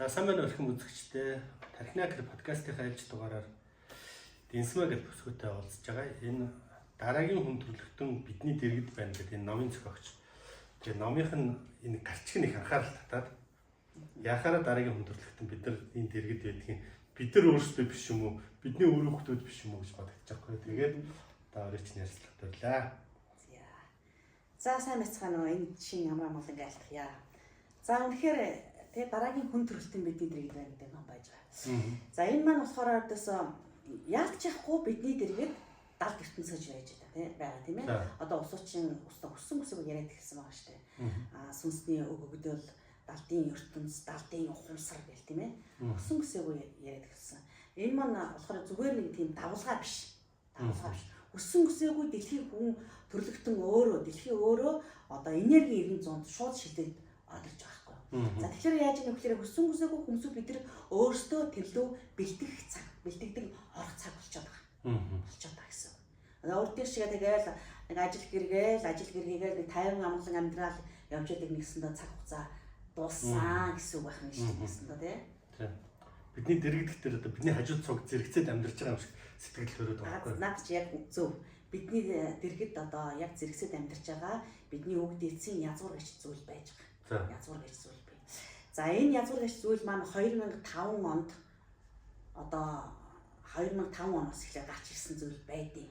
За сайн байна өрхөн үзэгчдээ. Тархинакер подкастын хайлж дугаараар Дэнсмэ гэж бүсгүйтэй уулзж байгаа. Энэ дараагийн хүн төрлөختөн бидний дэргэд байна гэдэг энэ номын зохиогч. Тэгээ номынх нь энэ гарчиг нэг анхаарал татаад яхаараа дараагийн хүн төрлөختөн бид нар энэ дэргэд байдгийг бид нар өөрсдөө биш юм уу? Бидний өөрөө хүмүүс биш юм уу гэж бодож байгаа байхгүй. Тэгээд дааврыч ярьцлах төрлөө. За сайн байцгаана уу? Энэ шин ямар амгалан айлтгая. За үнэхээр тэгээ дараагийн хүн төрөлтөнд бидний дэргэд байна гэдэг ном байж байгаа. За энэ маань болохоор яалтч яахгүй бидний дэргэд далд ертөнцөж байж байгаа тийм ээ. Одоо усуучин өстө өссөн бүсэг яриад ирсэн байгаа шүү дээ. Сүнсний өгөгдөл, далдын ертөнц, далдын ухамсар гэл тийм ээ. Өссөн бүсэг яриад ирсэн. Энэ маань болохоор зүгээр нэг тийм давлгаа биш. Давлгаа биш. Өссөн бүсээгүй дэлхийн хүн төрлөختөн өөрөө дэлхийн өөрөө одоо энерги 900-д шууд шилдээд одолж байгаа хгүй. За тэгэхээр яаж юм гэхээр өссөн бүсээгүй хүмүүсүүд бид нар өөрсдөө тэрлүү бэлтгэдэг орох цаг болчиход байгаа. Болчиход байгаа гэсэн. Өөртөө шиг тэгэл нэг ажил гэргээл нэг 50 амгалан амьдрал явж байдаг нэгсэндээ цаг хугацаа дууссан гэсэн үг байх юм шиг нэгсэндээ тий. Бидний дэргэдэгтэр одоо бидний хажууд цуг зэрэгцээд амьдарч байгаа юм шиг сэтгэл төрөд байгаа байхгүй. Наад чи яг зөв. Бидний дэргэд одоо яг зэрэгцээд амьдарч байгаа бидний үг дээдсийн язгуур гэж зүйл байж байгаа. Язгуур гэж зүйл бий. За энэ язгуур гэж зүйл маань 2005 онд одоо 2005 оноос эхлээд гарч ирсэн зүйл байдیں۔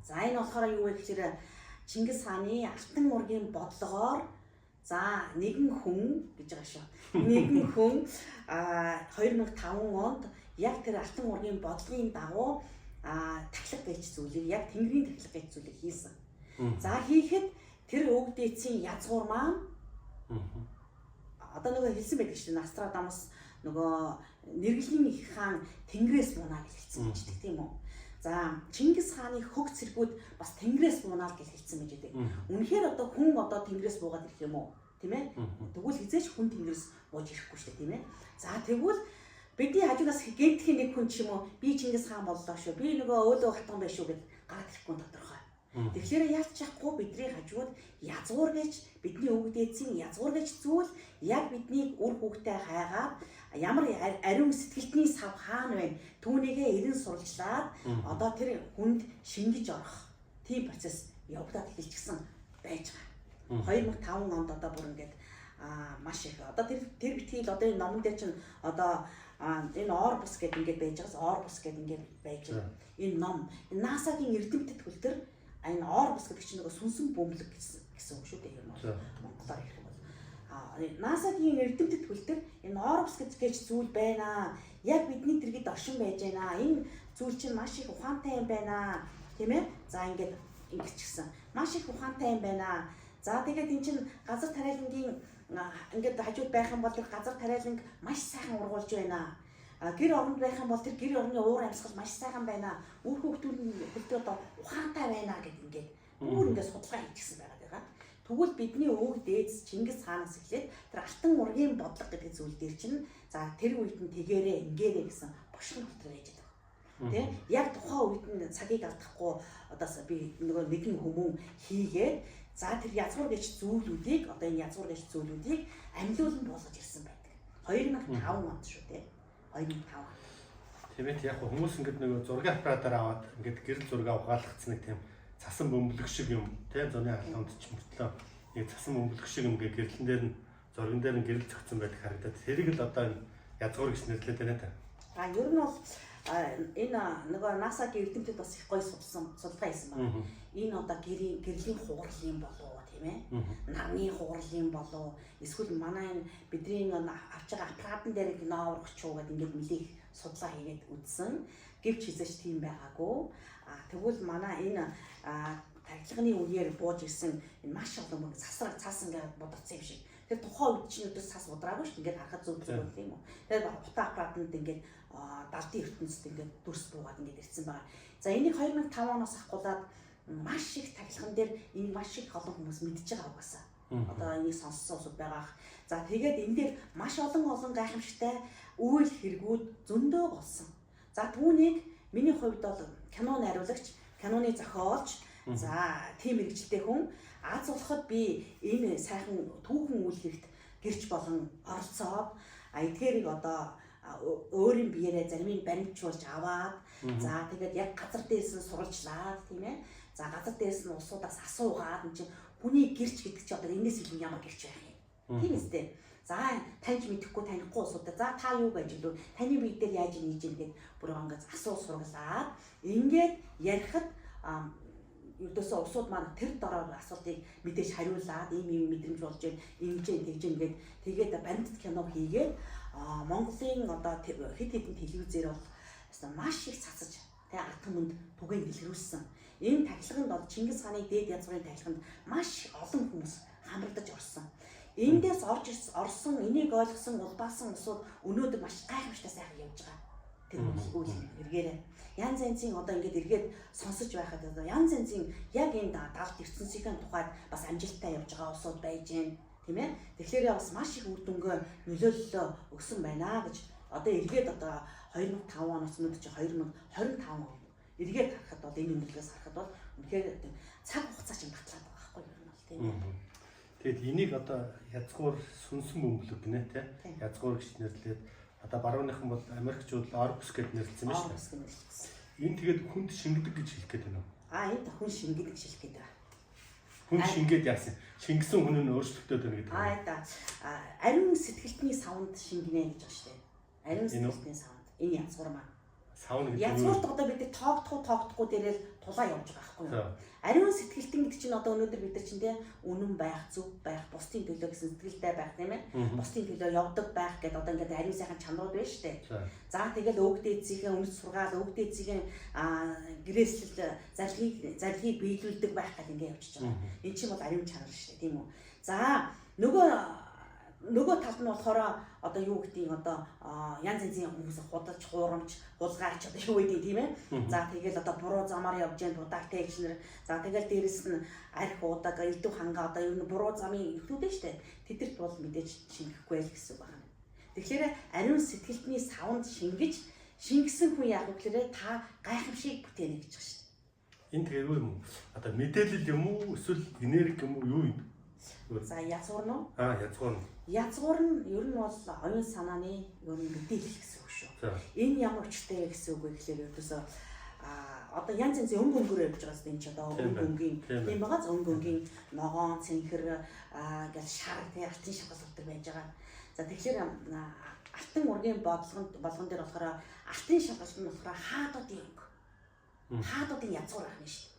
За энэ болохоор юу вэ гэхээр Чингис хааны алтан ургийн бодлогоор за нэгэн хүн гэж байгаа шүү. Нэгэн хүн 2005 онд яг тэр алтан ургийн бодлогын дагуу тахлаг гэж зүйлийг яг тэнгэрийн тахлаг гэж зүйлийг хийсэн. За хийхэд тэр өг дээдсийн язгуур маань одоо нөгөө хэлсэн байдаг шүү. Нострадамус нөгөө нэргэлний их хаан тэнгэрээс мунаа гэж хэлсэн байж дээ тийм үү. За Чингис хааны хөг цэргүүд бас тэнгэрээс мунаа гэж хэлсэн байж дээ. Үнэхээр одоо хүн одоо тэнгэрээс буугаад ирэх юм уу? Тийм ээ. Тэгвэл хизээч хүн тэнгэрээс бууж ирэхгүй шүү дээ тийм ээ. За тэгвэл бидний хажуунаас гэнтхийн нэг хүн ч юм уу би Чингис хаан боллоо шүү. Би нөгөө өөдөө хатан байх шүү гэд гараад ирэхгүй тодорхой. Тэгэхээр яалч яахгүй бидний хажууд язгуур гэж бидний өг дээдсийн язгуур гэж зүйл яг бидний үр хүүхдээ хайгаад ямар ариун сэтгэлтний сав хаана вэ? Түүнийгээ эрен суралцлаад одоо тэр хүнд шингэж орох тийм процесс явагдаад эхэлчихсэн байж байгаа. 2005 онд одоо бүр ингээд маш их одоо тэр битгийл одоо энэ номон дээр чинь одоо энэ Орбус гэдэг ингээд байж байгаас Орбус гэдэг ингээд байж байгаа. Энэ ном NASA-гийн эрдэмтэд хөлтөр энэ Орбус гэдэг чинь нөгөө сүнсэн бөмбөлөг гэсэн үг шүү дээ юм бол монголоор хэлэх юм бол NASA-гийн эрдэмтэд хөлтөр энэ Орбус гэж зүйл байна. Яг бидний дэргэд оршин байж байна. Энэ зүйл чинь маш их ухаантай юм байна. Тийм ээ? За ингээд ингэчихсэн. Маш их ухаантай юм байна. За тэгээд эн чинь газар тариалангийн ингээд хажууд байх юм бол тэр газар тариаланг маш сайхан ургуулж байна. Гэр оронд байх юм бол тэр гэр орны уур амьсгал маш сайхан байна. Үр хөвгтүүд одоо ухаантай байна гэдэг ингээд бүр ингээд судалгаа хийчихсэн байгаа. Тэгвэл бидний өвөг дээдс Чингис хаанаас эхлээд тэр алтан ургийн бодлого гэдэг зүйл дээр чинь за тэр үед нь тэгээрээ ингээрээ гэсэн бошгон дотор байж байгаа. Тэ? Яг тухайн үед нь цагийг алдахгүй одоо би нөгөө нэгэн хүмүүн хийгээд за тэр язгуур гэж зүйлүүдийг одоо энэ язгуур гэж зүйлүүдийг амьлуулан болгож ирсэн байдаг. 2005 онд шүү дээ. 2005 он. Тэгээд яг хүмүүс ингээд нөгөө зургийн аппаратаар аваад ингээд гэрэл зураг угаалгацсан нэг тийм цасан бөмбөлөг шиг юм тийм зуны халуунд ч мөртлөө нэг цасан бөмбөлөг шиг юм ингээд гэрлэн дээр нь зурган дээр нь гэрэл зөгцсөн байдаг харагдаад тэрийг л одоо энэ язгуур гэж нэрлэдэг байна та. Ер нь бол энэ нөгөө NASA-гийн эрдэмтэд бас их гоё судалгаа хийсэн байна. Энэ одоо гэрлийн хугарлын болов тийм ээ? Нарны хугарлын болов эсвэл манай энэ бидний авч байгаа аппаратын дээр ноорох ч уу гэдэг ингээд нэлээх судалгаа хийгээд үзсэн. Гэвч хизээч тийм байгаагүй. Тэгвэл манай энэ тархины үеэр бууж ирсэн энэ маш олон мөр цас ингээд бодогдсон юм шиг. Тэр тухайн үед чинь өдөөс цас удраагүй шүү. Ингээд харахад зөв юм юм уу? Тэгээд утаа аппаратанд ингээд далдын ертөнцид ингээд дүрс буугаад ингээд ирсэн байгаа. За энийг 2005 оноос ахгуулаад маш их тахилган дээр энэ маш их олон хүмүүс мэдж байгаа угаасаа. Одоо энийг сонссон хүмүүс байгаа. За тэгээд энэ дээр маш олон гайхамшигтай үйл хэрэгүүд зөндөө болсон. За түүнийг миний хувьд бол кино найруулагч, киноны зохиолч, за тийм мэрэгчлээ хүн Аз болоход би энэ сайхан түүхэн үйл хэрэгт гэрч болон оролцоод эдгээрийг одоо өөрийн биеэрээ зарим нь баримтжуулж аваад за тэгээд яг газар дээрс нь суралжлаад тийм ээ. За газар дээрс нь усуудаас асуугаад энэ чинь хүний гэрч гэдэг чи одоо энэс илүү ямар гэрч байх юм. Тийм үстэй. За таньж мэдэхгүй танихгүй усуудаа за та юу гэж хэлв? Таны бие дээр яаж нээж ийн гэд бүр ингээд асуу сургалаад ингээд ярихад ердөөсөө усууд маань тэр дороор асуултыг мэдээж хариулаад ийм мэдрэмж болж байна. Ингэж тэгж тэгээд баримтат кино хийгээд Монголын одоо хэд хэдэн телевизээр бол маш их цацаж тэгээ ард түмэнд түгээн дэлгэрүүлсэн. Энэ тахилганд бол Чингис хааны дээд язгуурын тахилганд маш олон хүмүүс хамрагдаж орсон. Эндээс орсон, энийг ойлгосон, улбаасан усууд өнөөдөр маш гайхамшигтай сайхан явж байгаа. Тэр үйл эргээрээ янз янзын одоо ингээд эргээд сонсож байхад одоо янз янзын яг энэ далд ертөнцийн тухайд бас амжилттай явж байгаа усууд байж гэн тийм ээ. Тэгэхээр бас маш их үр дүнгээ нөлөөлөл өгсөн байна гэж одоо эргээд одоо 2005 оноос өмнө чи 2025 он эргээд харахад бол энэ үнэлгээс харахад бол үнэхээр цаг хугацаа чинь батлаад байгаа байхгүй юу юм бол тийм ээ. Тэгэд энийг одоо язгуур сүнсэн бөмбөлөг гинэ тий. Язгуур гэж нэрлээд одоо барууныхан бол Америкчууд Орбус гэж нэрлэсэн байна шүү дээ. Энэ тэгээд хүнд шингэдэг гэж хэлэх гээд байна уу? Энэ хүн шингэдэг гэж хэлэх гээд байна. Хүн шингээд яасан? Шингэсэн хүн нь өөрчлөгдөд байна гэдэг. Ариун сэтгэлтний савнд шингэнэ гэж байгаа шүү дээ. Ариун сэтгэлтний савнд. Энэ язгуур маань. Савн гэдэг. Язгуурт одоо бид тоогдохгүй дээрэл тулаа явж байгаа байхгүй юу? Ариун сэтгэлтэн гэдэг чинь одоо өнөөдөр бид нар чинь те үнэн байх, зөв байх, бусдын төлөө гэсэн сэтгэлтэй байх тийм ээ. Бусдын төлөө явдаг байх гэдэг одоо ингээд ариун сайхан чанарууд байна шүү дээ. За тэгэл өвгд эцгийн үнэт сургаал, өвгд эцгийн гэрээслэл зарилгыг биелүүлдэг байх гэдэг ингээд явчихж байгаа. Энэ чинь бол ариун чанар шүү дээ, тийм үү? За нөгөө талд нь болохоор одоо юу гэдгийг одоо янз янзын хүмүүс худалж, хуурамч, хулгайч одоо юу гэдэг тийм ээ. За тэгэл одоо буруу замаар явж гэн будаагтай гişнэр. За тэгэл дээрэс нь арх удаг, элдв ханга одоо юу н буруу замын ихлүүд нь штэ. Тэдэрт бол мэдээж шингэхгүй л гэсэн байна. Тэгэхээр ариун сэтгэлтний савнд шингэсэн хүн яг гэхээр та гайхамшиг бүтээнэ гэж байгаа штэ. Энэ тэр юу юм? Одоо мэдээлэл юм уу? Эсвэл энерги юм уу? Юу юм? За язгуур нь. Язгуур нь. Язгуур нь ер нь бол оюун санааны ер нь мэдээлэл гэсэн үг шүү. Энэ ямар учиртай гэсэн үг вэ гэхээр ердөөсөө одоо янз янзын өнгө өнгөөр явж байгаа юм чи одоо өнгөгийн тийм байгаа өнгөгийн ногоон цэнхэр гэл шар тий алтан шалгалт байж байгаа. За тэгэхээр алтан ургийн болгон дээр болохоор алтан шалгалт нь болохоор хаадуудын өнгө. Хаадуудын язгуур ахна шүү.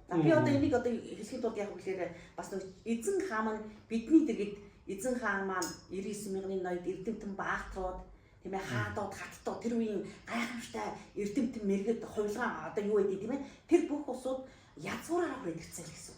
Би одоо энийг одоо хэлэхэд бол яг үгээр бас нэг эзэн хаан маань бидний дэргэд эзэн хаан маань 99,000-ны ноёд эрдэмтэн баахтрууд тийм ээ хаадууд хаттууд тэр үеийн гайхамшигтай эрдэмтэн мэргэд хувилгаан одоо юу гэдэг тийм ээ тэр бүх усууд язгуураараа хүрээд ирсэн л гэсэн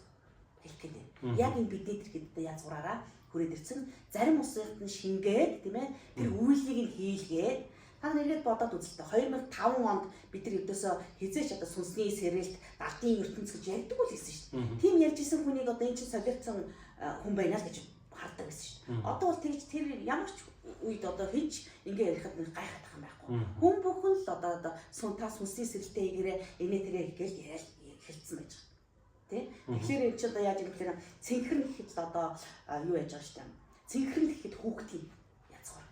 хэлэх гээд байна. Яг энэ бидний дэргэд язгуураараа хүрээд ирсэн зарим усууд нь шингээд тийм ээ тэр үйлийг нь хийлгээд та нэрэд бодоод үзэлтэй 2005 онд бид нар өдөөсөө хизээч одоо сүнсний сэрэлт дардын ертөнц гэж ярьдаг үл гэсэн шүү дээ. Тийм ярьж исэн хүнийг одоо энэ чинь солиорцсон хүн байна л гэж хардаг гэсэн шүү дээ. Одоо бол тэгж тэр ямар ч үед одоо хийж ингээ ярихад гайхах юм байхгүй. Хүн бүхэн л одоо та сүнсний сэрэлтээ игээрээ энэ тэрэ гэж яриад хэлсэн байж байгаа. Тэ? Тэгэхээр энэ ч одоо яаж юм гэхээр цэнхэрн гэхэд одоо юу яаж байгаа шүү дээ. Цэнхэрн гэхэд хүүхдийн язгуур.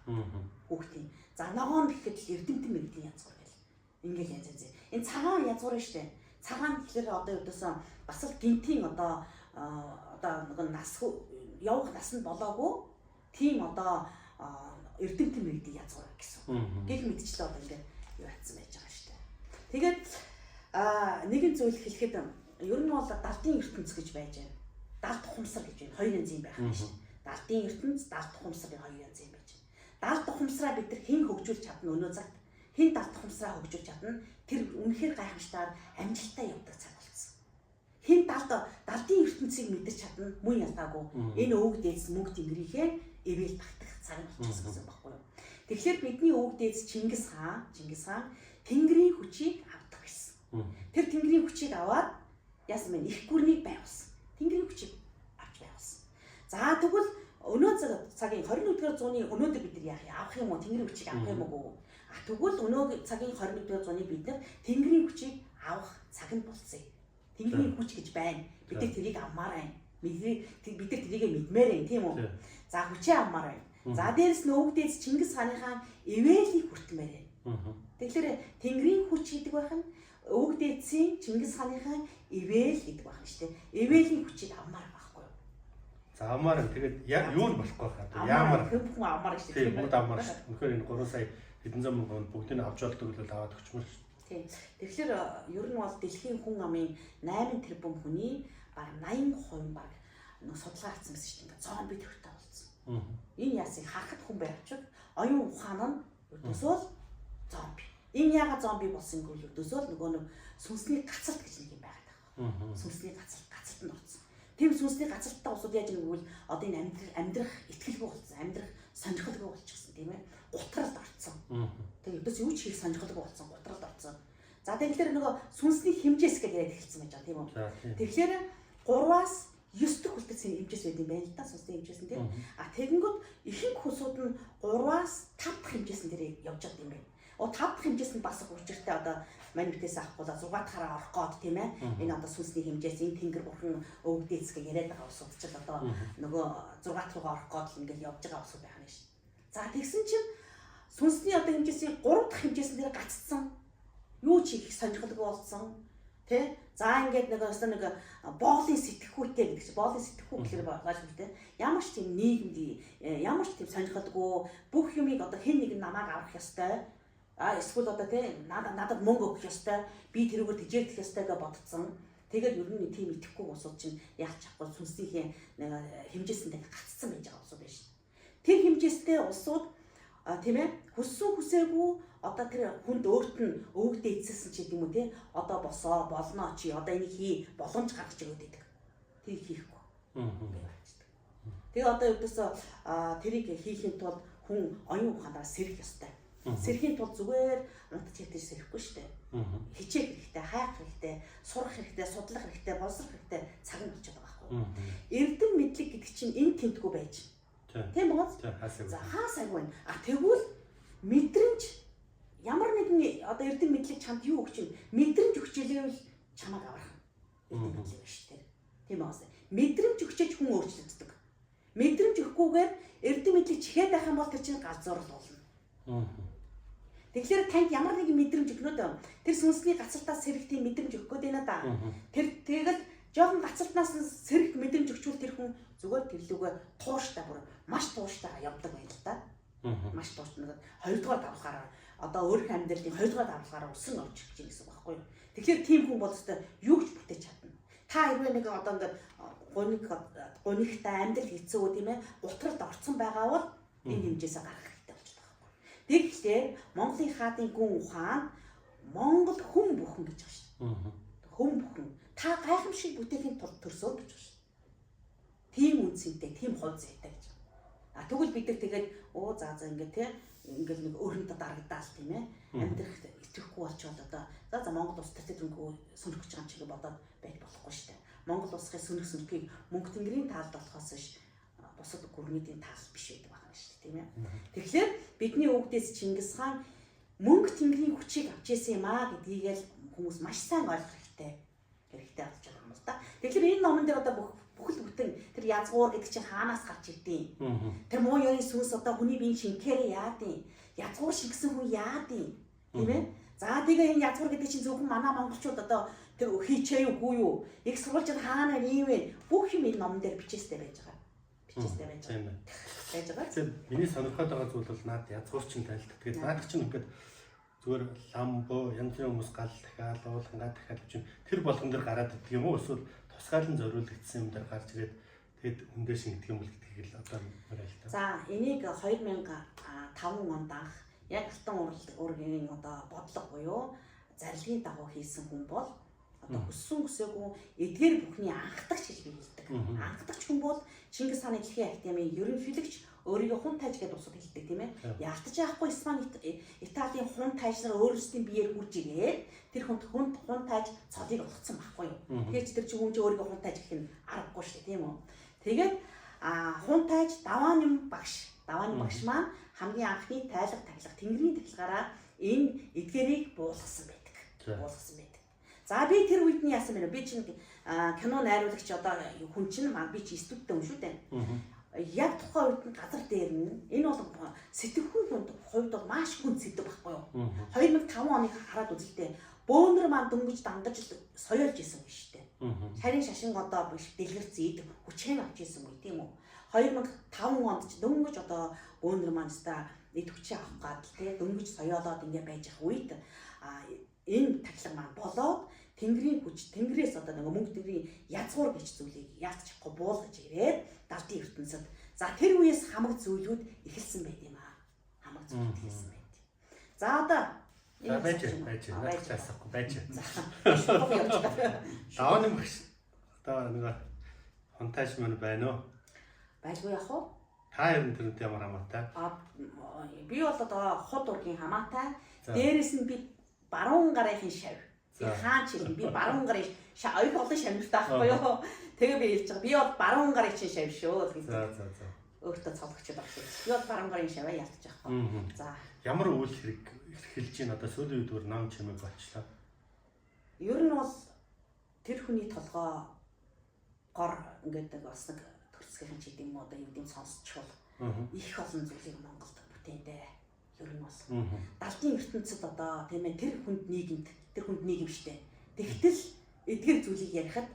Хүүхдийн. За ногоон гэхэд л эрдэмтэн мэрэгдийн язгуур гэл. Ингээл янз янз. Энэ цагаан язгуур нь штэ. Цагаан гэхээр одоо өдөөсөн бас л гинтийн одоо нэг нас явах насанд болоогүй тийм одоо эрдэмтэн мэрэгдийн язгуур гэсэн. Гэх мэтчлээ одоо ингээд юу хатсан байж байгаа штэ. Тэгээд нэгэн зүйл хэлэхэд ер нь бол дардын ертөнц гэж байж байна. Дард ухамсар гэж байна. Хоёр янзын байх нь штэ. Дардын ертөнц, дард ухамсар хоёр янзын байж байна. Дард ухамсараа бид нар хэн хөгжүүлж чадна өнөө цагт хэн дард ухамсараа хөгжүүлж чадна тэр үнэхээр гайхамшигтайгаар амжилттай явдаг цаг болсон. Хэн дардын ертөнцийг мэдэрч чадна мөн ялгаагүй энэ өвөг дээдс мөнгө тэнгэрийнхээ эвэл татах цаг болчихсон гэсэн баггүй юу. Тэгэхээр бидний өвөг дээдс Чингис хаан тэнгэрийн хүчийг авдаг гэсэн. Тэр тэнгэрийн хүчийг аваад яасан бэ? Их гүрнийг байгуулсан. Тэнгэрийн хүчийг авч байгуулсан. За тэгвэл өнөө цагийн 21-р зууны өнөөдөр бид нар яах юм? Авах юм уу? Тэнгэрийн хүчийг авах юм уу? Тэгвэл өнөө цагийн 21-р зууны бид нар тэнгэрийн хүчийг авах цаг нь болцсон. Тэнгэрийн хүч гэж байна. Бид нар тэрийг авмаар байна. Бид нар тэрийг мэдмээр байна, тийм үү? За хүчээ авмаар байна. За дээрэс нь өвөг дээдс Чингис хааныхаа ивэлийг хүртэн барай. Тэгэхээр Тэнгэрийн хүч гэдэг байх нь өвөг дээдсийн Чингис хааныхаа ивэл гэдэг байна шүү дээ. Ивэлийн хүчийг авмаар байхгүй юу? За авмаар тэгээд юу нь болохгүй хаа. Яамаар хүн авмаар шүү дээ. Тийм, авмаар шүү. Үнэхээр энэ 3 сая хэдэн зам мөнгөнд бүгдийг авч болдог л аваад өгчмөр шүү. Тийм. Тэгэхээр ер нь бол дэлхийн хүн амын 8 тэрбум хүний баг 80% баг судалгаа хийсэн байсан шүү дээ. Ингээд зомби төрөлтэй болсон. Энэ яасыг харахад хүн байвчиг оюун ухаан нь өдөөсөө зомби. Энэ яагаад зомби болсон гэвэл өдөөсөө нөгөө нэг сүнсний гацалт гэж нэг юм байгаад байгаа. Сүнсний гацалтанд орсон. Тийм сүнсний гацалттай усууд яаж нэгвэл одоо энэ амьдрах итгэлгүй болсон, амьдрах сонирхолгүй болчихсон тийм ээ. Гутралд орсон. Тэгээд өдөөс юу ч хийх сонирхолгүй болсон, гутралд орсон. За тэгэхээр нөгөө сүнсний хэмжээс гэж яриад эхэлсэн байж байгаа тийм үү. Тэгэхээр 3-аас 9 дэх үлдсэн хэмжээс байд юм байна л да, сүнсний хэмжээс нь тийм. Тэгэнгүүт ихэнх хүмүүсүүд нь 3-аас 5 дахь хэмжээсэн дээр явж байгаа юм байна. 5 дахь хэмжээс нь бас учиртай одоо мань битээс авахгүй 6 дахаараа орох гээд тийм ээ. Энэ одоо сүнсний хэмжээс энэ тэнгэр бурхан өвөг дээдс гэж яриад байгаа усууд ч одоо нөгөө 6 дахь руугаа орох гээд ингээд явж байгаа усууд байх нь шүү. За тэгсэн чинь сүнсний одоо хэмжээсийн 3 дахь хэмжээсэн дээр гаццсан. Юу ч их сонирхолтой болсон. Тэ? За ингээд нэг боолын сэтгэхүйтэй гэдэг чинь боолын сэтгэхүй гэхээр байгаа шүү дээ. Ямар ч тийм нийгэмд ямар ч тийм сонирхолгүй бүх юмыг одоо хэн нэг намайг авах ёстой. Эсвэл одоо тийм надад мөнгө өгөх ёстой. Би тэрүүгээр тижээлдэх ёстой гэж бодцсон. Тэгээд ер нь тийм итгэхгүй усууд чинь яалч чадахгүй сүнсний хэмжээсэндээ гацсан байж байгаа усууд байна шүү. Тэр хэмжээстэй усууд тийм ээ хүссэн хүсээгүй одоо тэр хүнд өөрт нь өвөг дээдссэн ч гэдэг юм уу тий одоо босоо болно чи одоо энийг хий боломж гаргаж өгöd гэдэг. Тэрийг хийхгүй. Тэгээ одоо өдөөсөө тэрийг хийхин тулд хүн оюун ухаанаараа сэрэх ёстой. Сэрхийн тулд зүгээр унтж хэтэж сэрэхгүй шүү дээ. Хичээх хэрэгтэй, хайх хэрэгтэй, сурах хэрэгтэй, судлах хэрэгтэй, боловсрох хэрэгтэй цаг нь болчиход байгаа байхгүй. Эрдэм мэдлэг гэдэг чинь энэ тэмдгүү байж. Тийм үү? За хаасайгүй. Тэгвэл мэдрэмж ямар нэгэн одоо эрдэм мэдлэг чамд юу өгч юм? Мэдрэмж өгч иléвэл чамайг аврах. Эрдэм мэдлэг биш үү? Тийм үү? Мэдрэмж өгчөж хүн өөрчлөгддөг. Мэдрэмж өгөхгүйгээр эрдэм мэдлэг чихээд байх юм бол тэр чинь галзуурал болно. Тэгэхээр танд ямар нэгэн мэдрэмж өгнөд тэр сүнсний гацалтаас сэрэх тийм мэдрэмж өгөх гээд байна да. Тэр тэгэл жоохон гацалтнаас сэрэх мэдрэмж өгчвөл тэр хүн зүгээр тэрлүүгээ тууштай бүр маш тууштай явдаг байна л да. Маш тууштай нэг хоёрдугаар давхаараа одоо өөрийнхөө амьдралын хоёрдугаар давхаараа усан орж ирж байгаа гэсэн үг байхгүй юу. Тэгэхээр тийм хүн бол өстой юу ч бүтээж чадна. Та хэрвээ нэг одоо ингээд гунигтай амьдрал хийцүү тийм ээ утралд орцсон байгаа бол энэ хэмжээсээ гарах хэрэгтэй болж байгаа байхгүй. Тэгэхээр Монголын хаадын гүн ухаан Монгол хүн бүхэн гэж байгаа шүү. Хүн бүхэн та гайхамшиг бүтээхийн тулд төрсөө гэж байна. Тийм үнцэнтэй, тийм хувь зүйтэй гэж. Тэгвэл бид нар тэгээд за ингээд тийм ингээд нэг өөрөндөө дарагдаал тийм ээ амьдрах итгэхгүй болчихвол одоо за Монгол улс төрөлхтөнгөө сүнэх гэж байгаа юм чигээ бодоод байж болохгүй шүү дээ. Монгол улсын сүнхийг мөнгө тэнгэрийн таалд болохоос биш бусад гүрнийдийн таал биш байдаг байна шүү дээ тийм ээ. Тэгэхээр бидний өвгдөөс Чингис хаан мөнгө тэнгэрийн хүчийг авч ийсэн юм аа гэдгийг л хүмүүс маш сайн ойлгох хэрэгтэй болж байгаа юм л да. Тэгэхээр энэ номон дээр одоо бүхэл бүтэн тэр язгуур гэдэг чинь хаанаас гарч ирдیں۔ Тэр муу ёрийн сүнс одоо хүний биеийн шинкээр яадیں۔ Язгуур шингэсэн хүн яадیں۔ Тийм ээ? За тэгээ энэ язгуур гэдэг чинь зөвхөн манай монголчууд одоо тэр хийчээ юу гүү юу? Их сурвалжид хаана ийм вэ? Бүх юм энэ номон дээр бичээстэй байж байгаа. Бичээстэй байж байгаа. Байж байгаа. Тэгэхээр миний сонирхоод байгаа зүйл бол наад язгуурчин танилт. Тэгээд наад чинь ингээд зүгээр ламбо янз бүрийн хүмүүс гал дахиад уулангаа дахиад чинь тэр болгон дээр гараад идэх юм уу? Эсвэл тусгаалan зориулагдсан юм дээр гарч ирээд тэгэд үндэ шингдэг юм бол гэдгийг л одоо мөрөөл та. За энийг 2005 онд анх яг алтан уургийн одоо бодлого буюу зарилгын дагуу хийсэн хүн бол одоо хүссэн хүсээгүй эдгээр бүхний анхдагч гэж биелдэг. Анхдагч хүн бол Чингис хааны дэлхийн академийн ерөнхийлөгч өөрийгөө хун тайж гэдэг усуд хэлдэг тийм ээ. Яалтаж яахгүй Италийн хун тайж нар өөрсдийн биеэр хурж ирээд тэр хүн хун тайж цолыг олгоцсон байхгүй юу. Тэгээд тэр чинь хүн чинь өөрийгөө хун тайж гэх нь аргагүй шүү дээ тийм үү. Тэгээд хун тайж давааны багш маань хамгийн анхны тайлга таглах тэнгэрийн тахилгаараа энэ эдгээрийг буулгасан байдаг. За би тэр үед нь яасан бэ? Би чинь кино найруулагч одоо хүн чинь би чи студид хүн шүү дээ. яг тухайн үед нь газар дээр нь энэ бол сэтгэхүйн хувьд бол маш хүнд сэдв байхгүй юу? 2005 оныг хараад үзэлтэй бөөнөр маань дөнгөж дангаж соёолж исэн юм шүү дээ. Харин шашин одоо биш дэлгэрц ийд хүчээр авч исэн үе тийм үү? 2005 онд ч дөнгөж одоо бөөнөр маань ста эд хүчээ авах гад тий дөнгөж соёолоод ингэ байж ах үед энэ тахлаг маань болоод Тэнгэрийн хүч, Тэнгэрээс одоо нэг мөнгө төгрийн язгуур гэж зүйлийг яалтчихгүй буулгаж ирээд далдын ертөнцид. За тэр үеэс хамаг зүйлүүд эхэлсэн байт юм аа. Хамаг зүйлүүд эхэлсэн байт. За одоо байж таасахгүй байж. За. Давны багш одоо нэг фантаж мань байна уу? Байлгүй яах вэ? Та ер нь тэрнтэй ямар хамаатай? Би бол одоо хот ургийн хамаатай. Дээрээс нь би баруун гарын шав. Хаан чинь би баруун гарын оёг олон шавнартай байхгүй юу? Тэгээ би хэлж байгаа. Би бол баруун гарын чинь шав шүү. За. Өөртөө цолгочод авах. Би бол баруун гарын шаваа ялтаж байгаа. За. Ямар үйл хэрэг эхэлж байна? Одоо сүүлийн үед нам чимэг болчлаа. Ер нь бол тэр хүний толгой гор ингээд бас нэг төрцгийнхэн ч гэдэм юм одоо юу гэдэм сонсчихвол их олон зүйлийг Монголд бүтээдээ. Ер нь бол далдын ертөнцид одоо тийм ээ тэр хүнд нийгэм штэ. Тэгтэл эдгээр зүйлийг ярихад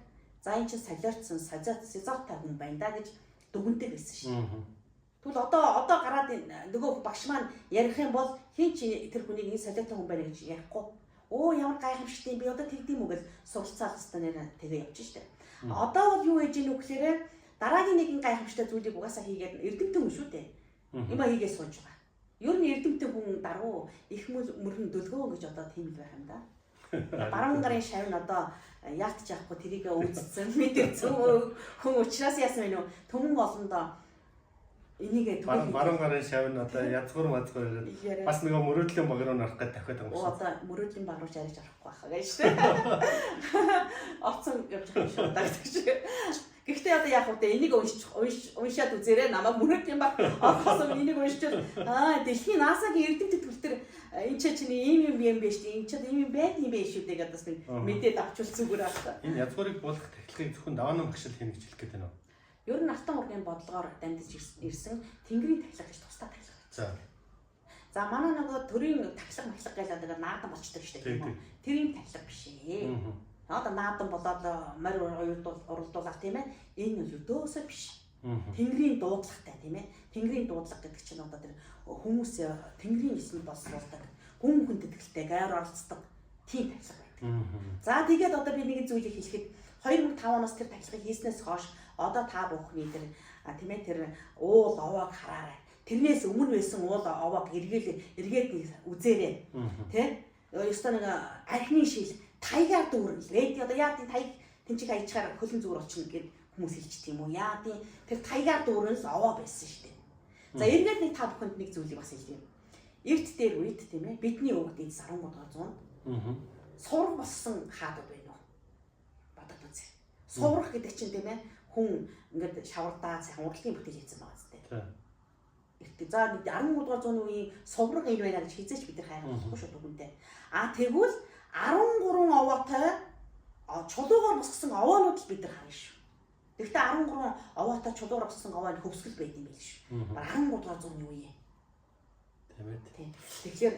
за энэ чинь солиорцсон созиотой хүн байна да гэж дүгндэг байсан шин. Тэгвэл одоо гараад нөгөө багш маань ярих юм бол хин чи тэр хүнийг энэ солиотой хүн байна гэж ярихгүй. Оо ямар гайхамшигтай би одоо тэгдэм үү гэж суралцаад хэвээр тэгээ явж штэ. Одоо бол юу ээж ийн үгээр дараагийн нэгэн гайхамшигтай зүйлийг угаасаа хийгээд эрдэмтэн хүн шүү дээ. Има хийгээд сууж байгаа. Ер нь эрдэмтэн хүн даруу их мөрөн дөлгөө гэж одоо тийм байх юм да. Баруун гарын шав нь одоо яалтж авахгүй тэрийг үүсцэн мэдэрсэн хүн учраас яасан бэ нөө төмөн олондоо энийгээ баруун гарын шав нь одоо язгуур ирээд бас нөгөө мөрөөдлийн баг руу нарах гэдэг дахиад байгаа юм шиг. Одоо мөрөөдлийн баг руу жариж арахгүй байхаа гэж шүү дээ. Оцсон явж байгаа юм шиг удаа гэж. Гэхдээ одоо яах вэ? Энийг уншаад үзээрэй. Намайг мөрөөдлийн баг орхосон энийг уншчихвал дэлхийн NASA-гийн эрдэмтэд төлтөр энэ чинь ийм юм биш үү? Энэ чинь ийм байд юм биш үү гэдэг бас нэг мэдээд авчвал зүгээр аа. Энэ язгуурыг болох техникийг зөвхөн давааны багшил хийнэ гэж хэлэх гээд байна уу? Ер нь алтан ургийн бодлогоор дамжиж ирсэн тэнгэрийн тахлаг гэж тусдаа тахлаг. За манай нөгөө төрийн тахлаг гэж одоо наадан болчдөг шүү дээ тийм үү? Тэр юм тахлаг биш ээ. Одоо наадан болоод морь уралдуулах тийм ээ. Энэ нь өдөөсөө биш. Тэнгэрийн дуудлагатай тийм ээ. Тэнгэрийн дуудлага гэдэг чинь одоо тэр хүмүүс тэнгэрийн эсэнд боловсруулдаг. Хүн хүнд итгэлтэй гайр оролцдог тийм тахлаг байдаг. За тэгээд одоо би нэг зүйлийг хэлэхэд 2005 оноос тэр тахлагыг хийснээс хойш одоо та бүхний тэр тийм ээ тэр уул овоог хараарай. Тэрнээс өмнө байсан уул овоог эргээд үзээрэй. Тэ? Ёстой нэг архины шил таягаар дүүрэн лээ. Одоо яа тийм таяг тэнцэг аяжгаар хөлн зүгээр очно гэд хүмүүс хэлчих тийм үү. Яа тийм тэр таягаар дүүрэнс овоо байсан шүү дээ. За эргээд нэг та бүхэнд нэг зүйлийг бас хэлье. Эрт дээр үед тийм ээ бидний өвөг дээд 13 дугаар зуунд суврах болсон хаадууд байна уу? Бодод үзье. Суврах гэдэг чинь тийм ээ хүн ингээд шавардаа сайхан урлагийн бүтээл хийсэн байгаа зү дээ. Эрт за 13 дугаар зууны үеийн суврах ил байна гэж хизээч бид нар хайхгүй шүү дүгнэдэ. Тэгвэл 13 овоотой чулуугаар босгосон овоонууд л бид нар харна шүү. Тэгэхдээ 13 овоотой чулуугаар босгосон овоо нь хөвсгөл байд юм байл шүү. 13 дугаар зууны үе. Тийм ээ. Тэгэхээр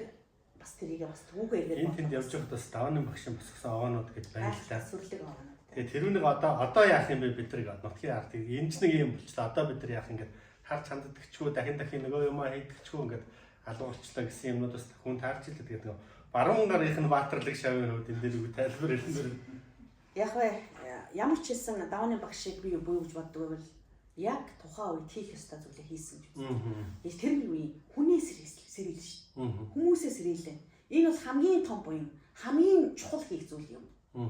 бас тэрийг бас түүгээ ирээд энэ тэнд явж байхад бас давааны багшин босгосон овоонууд гэж баярлалаа. Сүрлэг овоонууд. Тэгээ тэрүүнийг одоо яах юм бэ бид нар нутгийн ард энэ ч нэг юм болчлаа. Одоо бид нар яах ингээд харж ханддагчгүй дахин нөгөө юм хийдэгчгүй ингээд алуурчлаа гэсэн юмнууд бас хүн таарч илээ тэгээд нөгөө баруун гарынх нь баатарлаг шавын хүүд энэ дээр үгүй тайлбар хэлсэн. Яг вэ ямар ч хэлсэн давааны багшийг би юу гэж боддог вэ? Яг тухайн үед хийх ёстой зүйлээ хийсэн гэж үздэг. Тэр үе хүнээс сэрэл шүү. Хүмүүсээс сэрэлээ. Энэ бол хамгийн том буюу хамгийн чухал хийх зүйл юм.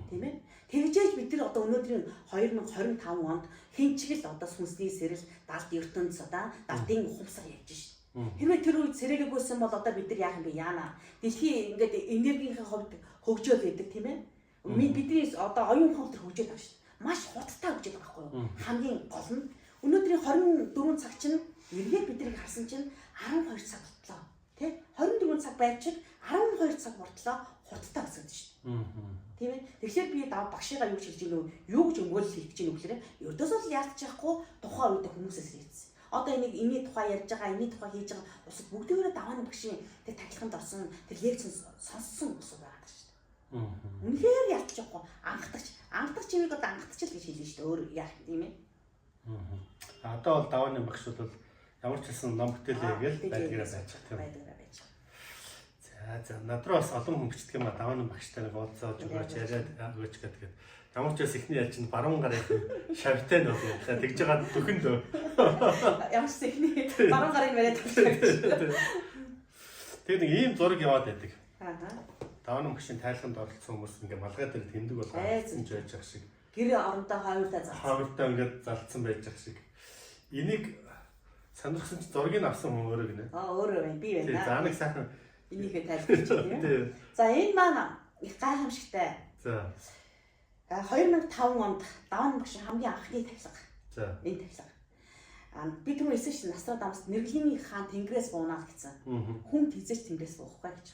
Тийм ээ. Тэгжээж бид нар одоо өнөөдрийн 2025 онд хинчгэл одоо сүнсний сэрэл далд ертөнц одоо далдын ухамсар явж шээ. Хэрвээ тэр үед сэрээлэгүйсэн бол одоо бид нар яах юм бэ? Яана. Дэлхийн ингээд энергийн хувьд хөгжөөл гэдэг тийм ээ. Бидний одоо оюун ухаан төр хөгжөөд байгаа шүү. Маш хурдтай хөгжөөд байгаа байхгүй юу? Хамгийн гол нь өнөөдрийн 24 цаг чинь эргээд биднийг харсан чинь 12 цаг болтлоо. Тэ? 24 цаг байж 12 цаг болтлоо хурдтай өсөж шүү. Тийм ээ. Тэгэхээр би багшигаа юу гэж хэлж гинөө юу гэж өмгөөл хийх гэж гинөө гэхээр ердөөсөө л яалтж яахгүй тухайн үед хүмүүсээс хэлсэн. Одоо энэний тухай ярьж байгаа, энэний тухай хийж байгаа усад бүгдээрээ давааны багшийн тэр тахилганд орсон, тэр лекцэн сонссон ус байгаа шүү дээ. Үнэхээр ялтч явахгүй анхдагч чимийг одоо анхдагч л гэж хэлнэ шүү дээ. Өөр яах юм бэ? Одоо бол давааны багш бол ямар ч хэлсэн ном бүтээлээ гэж байдгаараа байж байгаа тийм. За надруу бас олон хүн бичдэг юм а давааны багштай нэг уулзаад өгөөч яриад өгөөч гэдэг. Ямар ч бас ихний яж чинь баруун гарыг шавтай нөө яа тэгж байгаа дөхөнд ямар ч ихний баруун гарыг яриад өгч. Тэгээд нэг ийм зураг яваад байдаг. Давааны багшийн тайлханд оролцсон хүмүүс ингээ малгай дээр тэмдэг болгоо хийж байж байгаа шиг. Гэр орондоо хавртаа ингээд залцсан байж байгаа шиг. Энийг сонирхсан чи зургийг авсан хүн өөрөө гинэ. Өөрөө байна. Би байна. За нэг сайхан энийхээ тайлбарч тийм. За энэ маань их гайхамшигтай. За 2005 онд давааны багшийн хамгийн анхны тахилга. За энэ тахилга. Би түрүү хэлсэн чинь Нострадамус нэрглэний хаан тэнгэрээс буунаад гэсэн. Хүн тийзэж тэнгэрээс буухгүй гэж.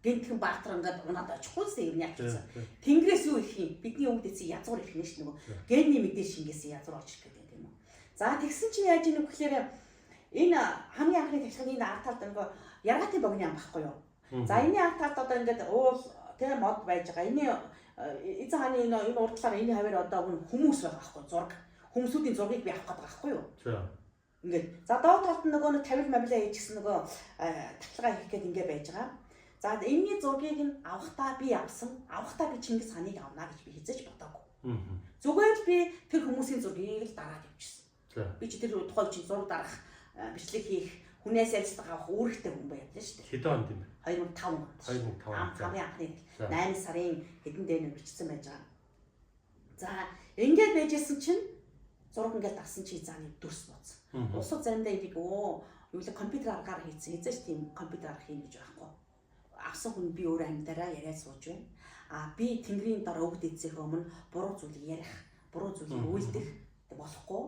Гэнтхэн Баатар ингээд унаад очихгүйс юм яах гэсэн. Тэнгэрээс юу ирэх юм? Бидний өвд эцэг язгуур ирэх нэш нөгөө генний мэдээж шингээсэн язгуур очих гэдэг юм уу. За тэгсэн чинь яаж ийм гэхээр энэ хамгийн анхны тахилгын энэ арт талд нөгөө яргатын богны ам байхгүй юу? За энэний арт талд одоо ингээд уул тэр мод байж байгаа. Энэний эзэн хааны энэ урдлаар энэ хавар одоо хүмүүс байгаа байхгүй зураг. Хүмүүсүүдийн зургийг би авах гэдэг байхгүй юу? За. Ингээд за доод талд нь нөгөө 50 мамлаа хийчихсэн нөгөө тахилгаа хийх гээд ингээд байж байгаа. За энэний зургийг нь авахтаа би авсан. Авахтаа би Чингис хааныг авна гэж би хизэж бодоогүй. Зүгээр л би тэр хүмүүсийн зургийг л дараад явчихсан. Би ч тэр тухай чи зураг дарах бичлэг хийх хүнээс ярилцлага авах үүрэгтэй хүн байлаа шүү дээ. Хэдэн онд юм бэ? 2005 онд. 2005 онд. Хамгийн анхны 8 сарын хэдэн дээр нь бичсэн байж байгаа. За ингээд байжсэн чинь зураг ингээд авсан чи зааны дүрс бууцсан. Усад заримдаа энийг юу л компьютер аргаар хийсэн. Эзэж тийм компьютер арга хийн гэж байхгүй. Авсан хүн би өөр амьдараа яриад сууж байна. Би тэнгэрийн дор өвд эзэх өмнө буруу зүйлийг ярих, буруу зүйлийг үйлдэх болохгүй.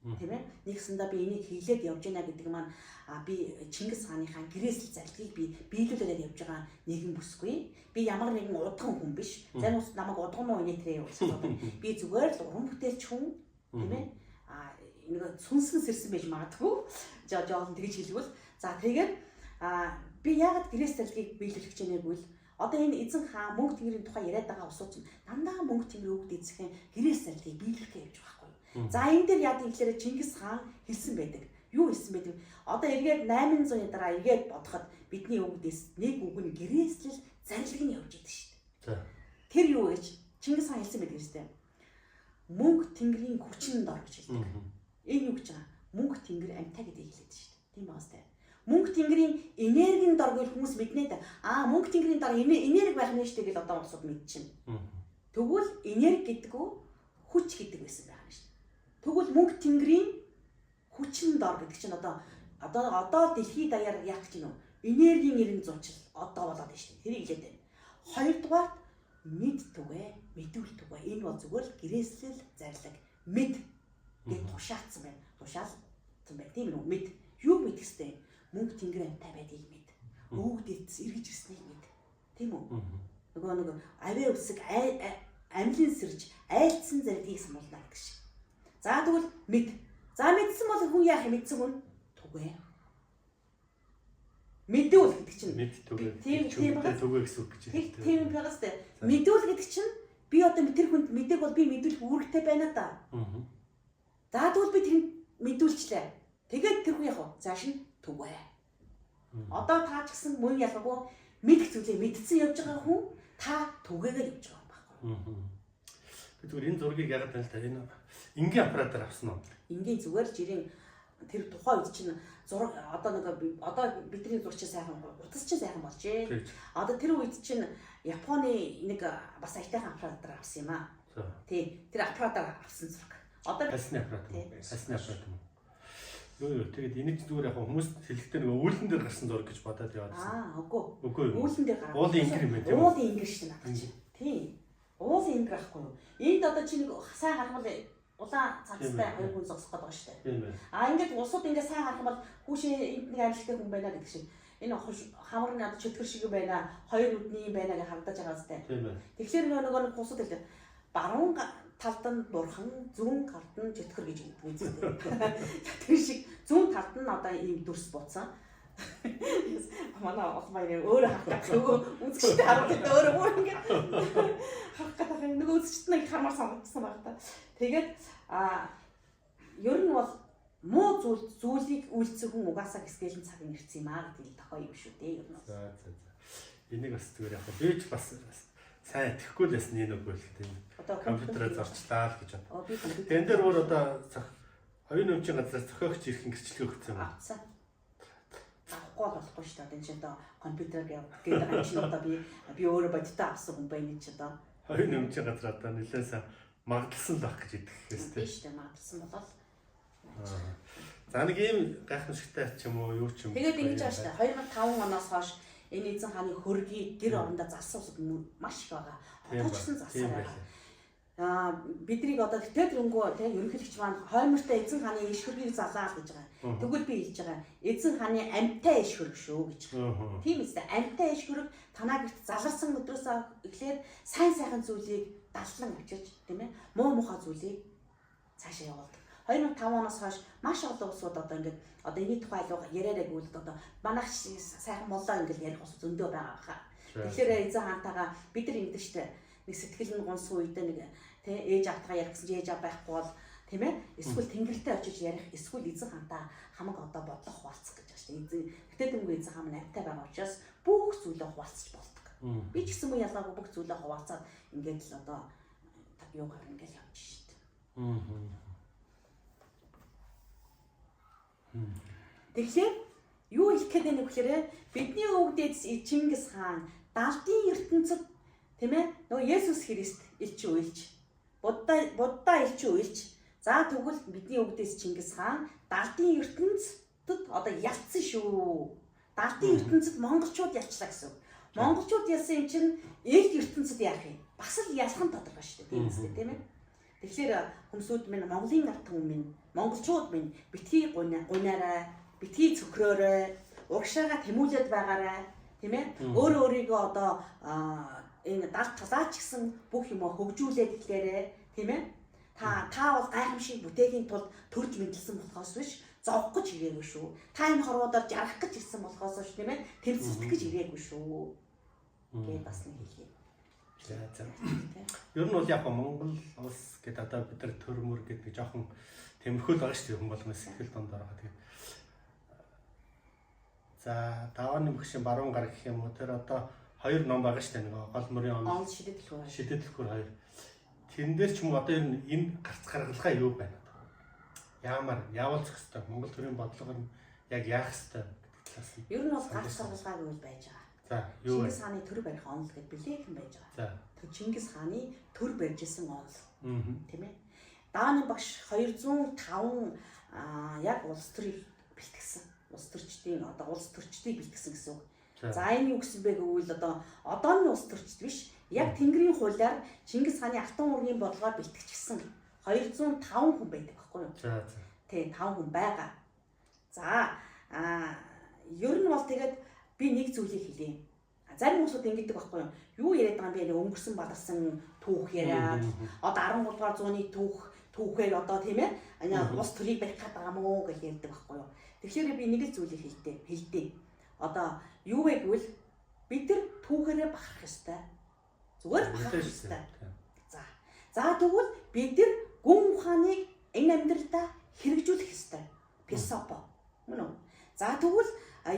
Тийм ээ. Нэгсэндээ би энийг хийлээд явж байна гэдэг маань би Чингис хааныхаа гэрээсэл зарилгыг би биелүүлээд явж байгаа нэгэн бүсгүй. Би ямар нэгэн удган хүн биш. Зарим хүмүүс намайг удган уу инээтрээ явуулсан. Би зүгээр л уран бүтээлч хүн. Тийм ээ. Нэг сүнсэн сэрсэн байж магадгүй. Жоон тэгж хэлвэл. За тэгээд би яагаад гэрээс зарилгыг биелүүлэх гэж байна гэвэл одоо энэ эзэн хаан мөнх тэнгэрийн тухай яриад байгаа усууч дандаа мөнх тэнгэр өвд эзэхийн гэрээс зарилгыг биелүүлэх гэж байгаа байхгүй. За энэ дээр яа гэвэл Чингис хаан хэлсэн байдаг. Юу хэлсэн байдаг? Одоо эргээд 800-ны дараа эргээд бодоход бидний өвгдээс нэг үг нь гэрээслэл зарилэг нь явж идэг шүү дээ. Тэр юу гэж Чингис хаан хэлсэн байдаг юм. Мөнх тэнгэрийн хүчин дор гэж хэлдэг. Энэ юу гэж байгаа? Мөнх тэнгэр амьтаа гэдгийг хэлээд шүү дээ. Тийм баас таа. Мөнх тэнгэрийн энергийн дор гэж хүмүүс мэднэ дээ. Мөнх тэнгэрийн дор энерги байх нь шүү дээ гэж одоо усууд мэдчихнэ. Тэгвэл энерги гэдэг үү хүч гэдэг байсан байгаа шүү дээ. Тэгвэл мөнх тэнгэрийн хүчин дор гэдэг чинь одоо дэлхийд даяар яах гэж байна вэ? Энергийн нэрийн зурчил одоо болоод байна шүү дээ. Тэрийг хэлээд байна. Хоёрдугаар мэд түгэ, мэдүүл түгэ. Энэ бол зүгээр л гэрээслэл зарлаг мэд гэж тушаацсан байна. Тушаалсан байна. Тийм үү? Мэд. Юу мэд гэстэй? Мөнх тэнгэр амьтаа байдгийг мэд. Өвөг дэвс эргэж ирснийг мэд. Тийм үү? Нөгөө авиа үсэг амьлын сэрж айлцсан зарилгийг сануулна гэдэг шиг. За тэгвэл мэд. За мэдсэн бол хүн яах юм? Мэдсэн хүн түгэ. Мэдүүл гэдэг чинь мэд түгэ. Тийм түгэ гэсэн үг гэж хэлдэг. Тийм байгаас тэ. Мэдүүл гэдэг чинь би одоо тэр хүнд мэдээг бол би мэдүүлэх үүрэгтэй байна да. За тэгвэл би тэр мэдүүлчлээ. Тэгээд тэр хүн яах вэ? Зааш нь түгэ. Одоо та ч гэсэн мөн ялгаагүй мэдэх зүйлээ мэдсэн явж байгаа хүн та түгээгээр явж байгаа байхгүй. Би зүгээр энэ зургийг яагаад байна л та энэ энгийн аппаратаар авсан уу? Энгийн зүгээр л жирийн тэр тухайн үед чинь зураг одоо бидний зурч сайхан утас чинь сайхан болжээ. Одоо тэр үед чинь Японы нэг бас аятайхан аппаратаар авсан юм аа. Тий, тэр аппаратаар авсан зураг. Одоо хасны аппарат юм. Хасны аппарат юм. Юу тэгээд энийг зүгээр яг хүмүүс хэлэхдээ нөгөө үүлэн дээр гарсан зураг гэж бодоод яваадсан. Үгүй. Үүлэн дээр гарсан. Уулын ингэр юм байна тийм үү? Уулын ингэр шүү дээ надад чинь. Тий. Уулын ингэр ахгүй юу? Энд одоо чи нэг сайн харах бол улаан цацтай хоёр хүн зогсох гэдэг байна шүү дээ. Тийм байна. Ингээд усууд ингээд сайн харах бол хүүшээ энд нэг амжилттай хүн байна гэдэг шиг. Энэ хамар надад чөтгөр шиг байна. Хоёр үдний юм байна гэж харагдаж байгаа зү. Тийм байна. Тэгэхээр нөгөө усууд хэлдэг. Баруун талд нь бурхан, зүүн талд нь жөтгөр гэж хэлдэг үстэй. Тэр шиг зүүн талд нь одоо ийм дүрс бууцсан. Манай олмаа өөрөө харах нөгөө үзэгчтэй харуулдаг өөрөө ингээд харах гэдэг нөгөө үзэгчтэй нэг хармаар санагдсан баг та. Тэгээд ер нь бол муу зүйлийг үйлцэх хүн угаасаа хэсгээлэн цагийн ирсэн юм аа гэдэг тохио юм шүү дээ ер нь. За. Энийг бас зүгээр яг бийж бас сайн итгэхгүй л байсан нэг үгүй л тийм. Одоо компьютерээр зорчлаа л гэж бод. Тэн дээр өөр одоо оюун өмчийн газраас зохиогч ирэх гэрчлэг өгсөн юм. Авсан. Авахгүй болохгүй шүү дээ. Энд чинь одоо компьютер гэдэг юм чинь одоо би өөрөө бодиттой авсан хүн байна ч одоо. Оюун өмчийн газар одоо нэлээсээ магадлсан л байх гэж итгэхээс тийм. Тийм шүү дээ. Магадлсан болол. За нэг ийм гайхамшигтай ч юм уу юу ч юм. Тэгээд ингэж байна шүү дээ. 2005 оноос хойш энэ эзэн хааны хөргийг гэр орондоо зарсан усуд маш их байгаа. Одоо ч гэсэн зарсан байгаа. Биднийг одоо тэтгэрэнгүү тийм ерөнхийлөгч маань хоймортой эзэн хааны иш хөргийг залаа гэж байгаа. Тэгвэл би хэлж байгаа эзэн хааны амьтаа иш хөрг шүү гэж. Тийм үстэй амьтаа иш хөрг танаа гэрт заларсан өдрөөс эхлээд сайн зүйлийг даллан авчирч тийм ээ муу мухай зүйлийг цаашаа явуулдаг. 2005 оноос хойш маш олон улсууд одоо ингээд одоо энэ тухай яриараа гүйлд одоо манайх сайхан моллоо ингээд ярих ус зөндөө байгаа хаа. Тэгэхээр эзэн хаантайгаа бид нар ингэдэж штэ нэг сэтгэл нь гонсон үед нэг тий ээж автгаа ярихсан чи ээж ав байхгүй бол тийм ээ эсвэл тэнгэрлэгтэй очиж ярих эсвэл эзэн хаантай хамаг одоо бодлого хуваалцах гэж байна штэ. Гэтэ дэмгүй эзэн хаан амьтай байгаа учраас бүх зүйлээ хуваалцаж болдог. Би ч гэсэн мөн ялгаагүй бүх зүйлээ хуваалцаад ингээд л одоо юу гарна гэж явж штэ. Тэгэхээр юу хэлэх гээд байна вэ гэхээр бидний өвгдөөс Чингис хаан Далдын ертөнцид тийм ээ нөгөө Есүс Христ элч үйлч Будда элч үйлч за тэгвэл бидний өвгдөөс Чингис хаан Далдын ертөнцид одоо ялцсан шүү. Далдын ертөнцид монголчууд ялчлаа гэсэн. Монголчууд ялсан юм чинь эл ертөнцид яах юм? Бас л ялхан тодорхой шүү дээ тийм ээ. Тэгэхээр хүмүүсүүд минь Монголын ард түмэн минь монголчууд минь битгий гунаарай, битгий цөхрөөрэй, урагшаага тэмүүлээд байгаарай, тийм ээ? Өөрийгөө одоо энэ далд талаач гэсэн бүх юм хөгжүүлээд ирлээрэй, тийм ээ? Та бол гайхамшиг бүтээхийн тулд төрж мэдлсэн болохоос биш, зовх гэж ирээгүй шүү. Та энэ хорвоодоор жаргах гэж ирсэн болохоос биш, тийм ээ? Тэмцэлдэх гэж ирээгүй шүү. Гэт бас нэг хэлье. За. Ер нь бол яг Монгол улс гэдэг одоо бид нар төрмөр гэдэг жоохон тэмэрхүүл байгаа шүү дээ хүн болгоно сэтгэл дондор байгаа. Тэгээд за давааны мөгшин баруун гар гэх юм уу тэр одоо хоёр ном байгаа шүү дээ нэг гол мөрийн он шидэт дэлхүүр хоёр. Тэрэн дээр ч юм уу одоо ер нь энэ гарц гаргалгаа юу байна? Яамаар явуулах хэвээр Монгол төрийн бодлогоор яг яах хэвээр гэдэг талаас нь. Ер нь бол гарц гаргалгаа гэвэл байж байгаа. За юу вэ? Чингис хааны төр барих онол гэдэг билээхэн байж байгаа. За. Тэр Чингис хааны төр барьжсэн онол. Тийм ээ. Дааны багш 205 яг улс төрийг бэлтгэсэн. Улс төрчдийн одоо улс төрчдийг бэлтгэсэн гэсэн үг. За энэ юу гэсэн бэ гэвэл одоо одооны улс төрчд биш. Яг Тэнгэрийн хуулиар Чингис хааны алтан уургийн бодлогоор бэлтгэжсэн 205 хүн байдаг байхгүй юу? За. Тийм 5 хүн байгаа. За ер нь бол тэгээд би нэг зүйлийг хэлье. Зарим хүмүүсүүд ингэдэг байхгүй юу? Юу яриад байгаа юм бэ? Өнгөрсөн баларсан түүх яриад одоо 13 дугаар зууны түүхээр одоо тийм ээ улс төрийг барих гэдэг байгаа мó гэж ярьдаг байхгүй юу? Тэгэхээр би нэг л зүйлийг хэлдэг. Одоо юу вэ гэвэл бид нар түүхээрээ бахарах ёстой. Зүгээр бахарах ёстой. За тэгвэл бид нар гүн ухааныг энэ амьдралдаа хэрэгжүүлэх ёстой. Философо. Мөн үү? За тэгвэл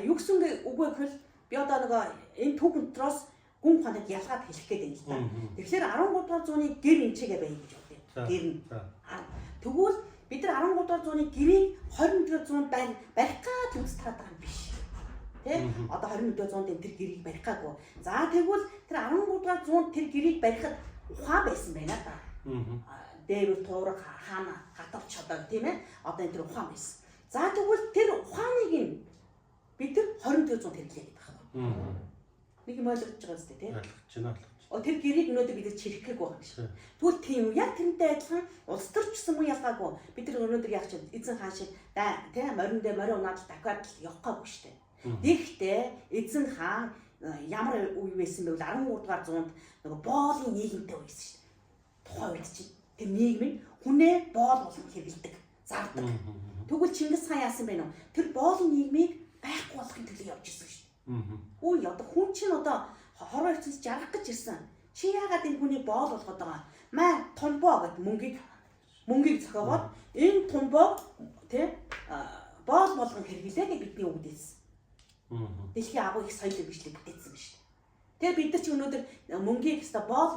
юу гэсэн үг вэ гэвэл би одоо нөгөө энэ түүх дотроос гүн ухааныг ялгаад хэлэх гээд байна л да. Тэгэхээр 13 дугаар зууны гэр энчигээ бай гэж бодъё. Гэр нь. Тэгвэл бид нар 13 дугаар зууны гэрийг 21 дугаар зуунд барих гад үзтаад байгаа юм биш. Тэ? Одоо 21 дугаар зуунд тэр гэрийг барих гаагүй. За тэгвэл тэр 13 дугаар зуунд тэр гэрийг барихад ухаан байсан байна да. Дэвэр туурах хаана хатавч одоо тийм ээ. Одоо энэ тэр ухаан байсан. За тэгвэл тэр ухааныг бид нар 20 дугаар зуунд хэрэглэе гэдэг байна. Нэг юм ойлгож байгаа зү тийм. Ойлгож байна. Тэр гэрийг өнөөдөр бид чирхэх байгаа гэж. Тэгвэл тийм яг тэрнтэй адилхан улс төрчсөн мөн ялгаагүй. Бид нар өнөөдөр яг ч эзэн хаан шиг тийм морин дээр морин унаад дахиад явахгүй шүү дээ. Гэхдээ эзэн хаан ямар үе байсан бэ гэвэл 13 дугаар зуунд нөгөө боолын нийгэмтэй байсан шүү дээ. Тухайн үед чинь тэр нийгмийн хүнээ боол болгон хэрэгэлдэг, зардаг. Тэгвэл Чингис хаан яасан бэ нөө? Тэр боолын нийгмийг байхгүй болгохын төлөө явж ирсэн шүү дээ. Үй одоо хүн чинь одоо хорвоо ертөнцөд жаргах гэж ирсэн. Чи яагаад энэ хүнийг боол болгоод байгаа? Маа тунбоо гэдэг мөнгийг зохиогоод энэ тунбоо боол болгон хэрэглээ гэж бидний өвд ийсэн. Дэлхийн агуу их соёл бичлэг бүтээсэн байна шүү дээ. Тэгээ бид нар чи өнөөдөр мөнгийг өстой боол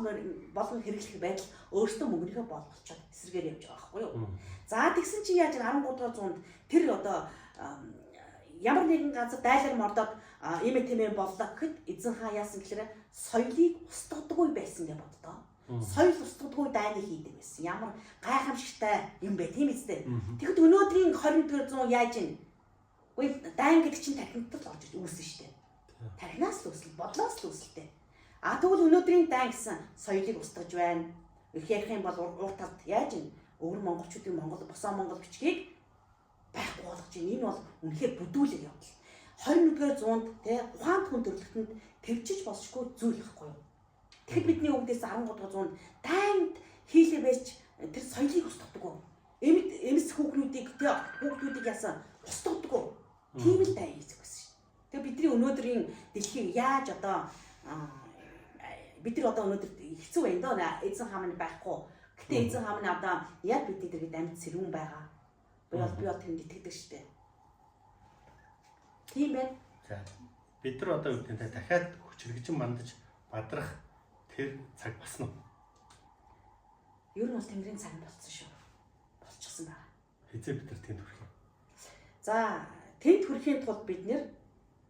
болгон хэрэглэх байдал өөрсдөө мөнгөнийхөө боол болчиход эсрэгээр явж байгаа байхгүй юу? За тэгсэн чи яаж 13 дугаар зуунд тэр одоо ямар нэгэн газар дайлар мордоод имэ тэмээ боллоо гэхэд эзэн хаан яасан гэхээр соёлыг устгадаггүй байсан гэж боддоо. Соёл устгадаггүй дайныг хийдэг байсан. Ямар гайхамшигтай юм бэ тийм үстэй. Тэгэхэд өнөөдрийн 21-р зуун яаж ийн? Үгүй дайн гэдэг чинь тархинтал орж үүсэн шүү дээ. Тархинаас л үүсэл, бодлоос л үүсэлтэй. Тэгвэл өнөөдрийн дайн гэсэн соёлыг устгаж байна. Их ярих юм бол урт талд яаж ийн? Өвөр монголчуудын босоо монгол бичгийг байхгүй болгож байна. Энэ бол үнэхээр бүдүүлэг явдал. 21-р зуунд ухаан хүн төрөлхтөнд төвчж болшгүй зүйл байхгүй юу? Тэгэхэд бидний өвдөөс 13 дугаар зуунд дайнд хийлээ байж тэр соёлыг устгадаг. Эмс хүүхнүүдийг яасан устгадаг. Тийм л дай хийх байсан шүү. Тэгээ бидний өнөөдрийн дэлхийг яаж одоо бид нар одоо өнөөдөр хэцүү байна доо. Эзэн хаан байхгүй. Гэтэ эзэн хаан одоо яг бидний дэргэд амьд сэрүүн байгаа. Би бол тэнд итгэдэг шүү дээ. Тийм байна. За бид нар одоо үгтэй дахиад хүчрэгжин мандаж бадрах тэр цаг басна уу? Ер нь бол Тэнгэрийн цаг болцсон шүү. Болчихсон байна. Хизээ бид нар тэнд хүрэх юм. За тэнд хүрэхийн тулд бид нэр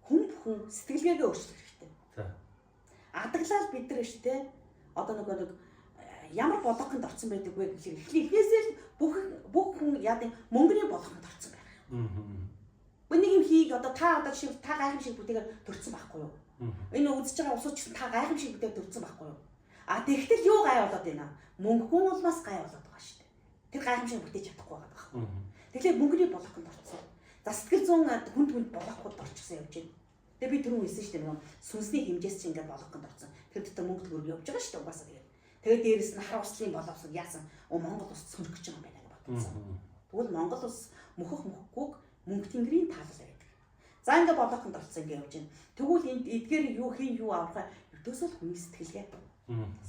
хүн бүхэн сэтгэлгээгээ өөрчлөх хэрэгтэй. За. Адаглал бид нар штэ одоо нэг ямар болгоход орсон байдаг вэ гэхээр эхнээсээ л бүх хүн яа гэв мөнгөний болгоход орсон байна. Нэг юм хийг одоо та жишээ та гайхамшиг бүтээгээр төрсөн байхгүй юу? Энэ үзэж байгаа усууч та гайхамшиг бүтээгээр төрсөн байхгүй юу? Тэгтэл юу гай болоод байна? Мөнгөн улмаас гай болоод байгаа штэ. Тэр гайхамшиг бүтээж чадахгүй байгаа байхгүй. Тэгэхээр мөнгөний болгоход орсон. За сэтгэл зүйн хүнд болгоход орчихсан явж байна. Тэгээ би түрүүн хэлсэн шүү дээ сүнсний хэмжээс чинь ингээд болгоход орсон. Тэр дотор мөнгө төгрөг явж байгаа шүү дээ угаасаа тэгээд. Тэгээд дээрэс нь хар услын боловсрол яасан Монгол улс цөнөх гэж байгаа юм байна гэж бодсон. Тэгвэл Монгол улс мөхөхгүйг мөнгө тэнгэрийн таалал байдаг. За ингээд болгоход орсон ингээд явж байна. Тэгвэл энд эдгээр юу авах ертөөсөө л хүний сэтгэлгээ.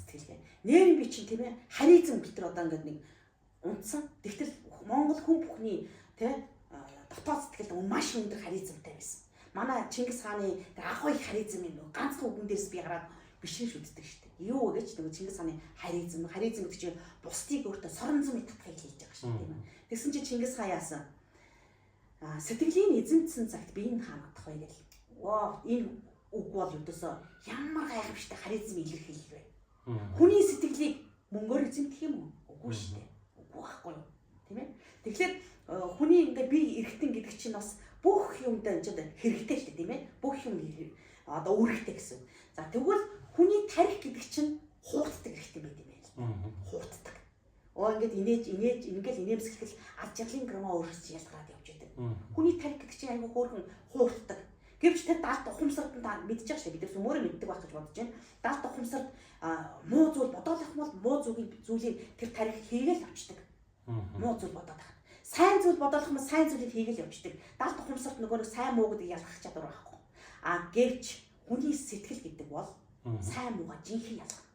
Сэтгэлгээ. Нэрийн би чинь тийм ээ харизм гэтэр одоо ингээд нэг унтсан. Тэгтэл Монгол хүн бүхний дотоод сэтгэлд маш өндөр харизмтай байсан. Манай Чингис хааны ахуй харизм юм ганцхан үгэн дээрс би гараад бишрээ шүтдэг шүү дээ. Юу гэж нэг Чингис хааны харизм гэдэг чинь бусдыг өөртөө соронзон мэдхийг хийж байгаа шүү дээ тийм ээ. Тэгсэн чинь Чингис хаан яасан? Сэтгэлийн эзэмдсэн цагт би энэ хаанадах вэ гэл. Вау энэ үг бол өдөөсөө ямар гайхамшигтай харизм илэрхийлэл вэ? Хүний сэтгэлийг мөнгөөр эзэмдэх юм уу? Үгүй шүү дээ. Үгүй байхгүй юу? Тийм ээ. Тэгэхээр хүний ингээ би эргэтэн гэдэг чинь бас бүх юмд хэрэгтэй шүү дээ тийм ээ. Бүх юм одоо үүрэгтэй гэсэн. За тэгвэл хүний тарих гэдэг чинь хуурддаг хэрэгтэй байт юм байна. Хуурддаг. Ингээд ингээл инээмсэглэл ад жаргалын грамаа өөрсөж ялгараад явж байдаг. Хүний тарих гэдэг чинь аюу хөөрхөн хуурддаг. Гэвч тэр даалт ухамсарт нь мэдчихэж байгаа шүү дээ. Бид өөрөө мэддэг байх гэж бодож байна. Даалт ухамсарт муу зүйл бодоод авах бол муу зүйлийг тэр тарих хийгээл авчдаг. Муу зүйл бодоод авах. Сайн зүйл бодох юм сайн зүйлийг хийгээл явждаг. Даалт ухамсарт нөгөө нэг сайн муу гэдэг ялгах чадвар байхгүй. Гэвч хүний сэтгэл гэдэг бол сайн мууга жинхэнэ ялгах.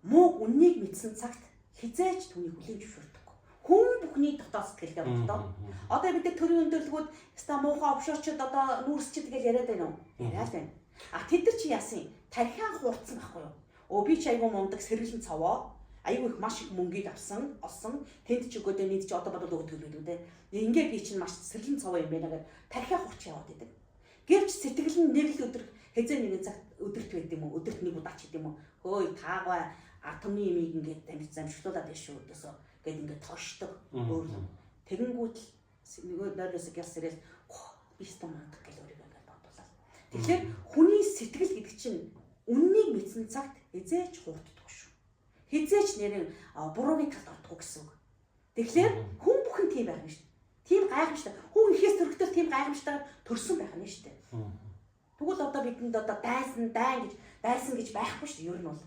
Муу үннийг мэдсэн цагт хизээч түүнийг хүлээн зөвшөөрдөг. Хүн бүхний дотоод сэтгэлгээ боддоо. Одоо бид төрийн өндөрлгүүд ста муухай овшоочд одоо нүүрсчд гэж яриад байна уу? Яриад байна. Тэд нар чи яасан? Тархиан хуурцсан байхгүй юу? Би ч айгүй мундаг сэргэлэн цаваа. Аюу их маш их мөнгийг олсон. Тэнд ч өгөөдөө нийт ч одоо бодоод өгдөг гэдэг үү. Ингээ би чинь маш сэргэлэн цаваа юм байна гэж тархиа хурч яваад идэг. Гэвч сэтгэл нь нэг л өдөр хэзээ нэгэн цагт өдөрт байд юм уу? Өдөрт нэг удаач гэдэг юм уу? Хөөе таагаа атомны имийг ингээд тамиг замшруулаад байна шүү өдөөсөө гэд ингээд тоошдог өөрөө. Тэгэнгүүт нөгөө нойроос гялсэрээс би стом мандах гэж өөрийгөө ингээд бодуулаад. Тэгэхээр хүний сэтгэл гэдэг чинь үннийг мэдсэн цагт хизээч хуурддаг шүү. Хизээч нэрэн бурууны талд ордгоо гэсэн үг. Тэгэхээр хүн бүхэн тийм байх юм шүү. Тийм гайхамштай. Хүн ихээс төрөлтөөр тийм гайхамштай төрсөн байх нь шүү дээ. Тэгвэл одоо бидэнд одоо дайсан гэж байхгүй шүү дээ. Ер нь бол.